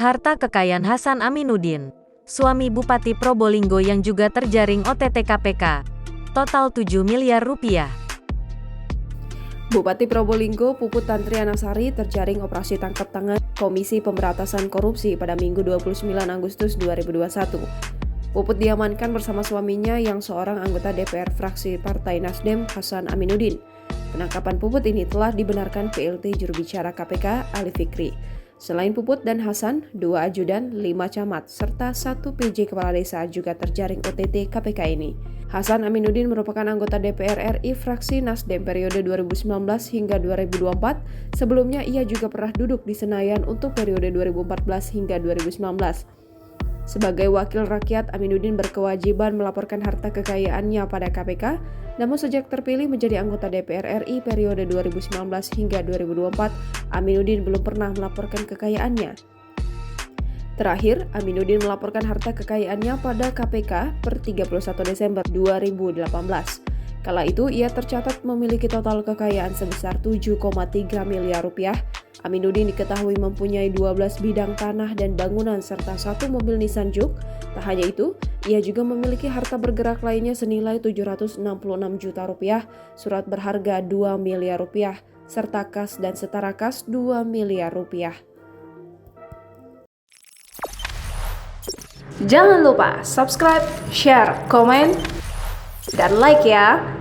Harta kekayaan Hasan Aminuddin, suami Bupati Probolinggo yang juga terjaring OTT KPK. Total 7 miliar rupiah. Bupati Probolinggo Puput Tantrianasari terjaring operasi tangkap tangan Komisi Pemberantasan Korupsi pada Minggu 29 Agustus 2021. Puput diamankan bersama suaminya yang seorang anggota DPR fraksi Partai Nasdem, Hasan Aminuddin. Penangkapan Puput ini telah dibenarkan PLT juru bicara KPK, Ali Fikri. Selain Puput dan Hasan, 2 ajudan, 5 camat, serta 1 PJ Kepala Desa juga terjaring OTT KPK ini. Hasan Aminuddin merupakan anggota DPR RI fraksi Nasdem periode 2019 hingga 2024. Sebelumnya ia juga pernah duduk di Senayan untuk periode 2014 hingga 2019. Sebagai wakil rakyat, Aminuddin berkewajiban melaporkan harta kekayaannya pada KPK, namun sejak terpilih menjadi anggota DPR RI periode 2019 hingga 2024, Aminuddin belum pernah melaporkan kekayaannya. Terakhir, Aminuddin melaporkan harta kekayaannya pada KPK per 31 Desember 2018. Kala itu, ia tercatat memiliki total kekayaan sebesar 7,3 miliar rupiah. Aminuddin diketahui mempunyai 12 bidang tanah dan bangunan serta 1 mobil Nissan Juke. Tak hanya itu, ia juga memiliki harta bergerak lainnya senilai 766 juta rupiah, surat berharga 2 miliar rupiah, serta kas dan setara kas 2 miliar rupiah. Jangan lupa subscribe, share, komen, dan like ya!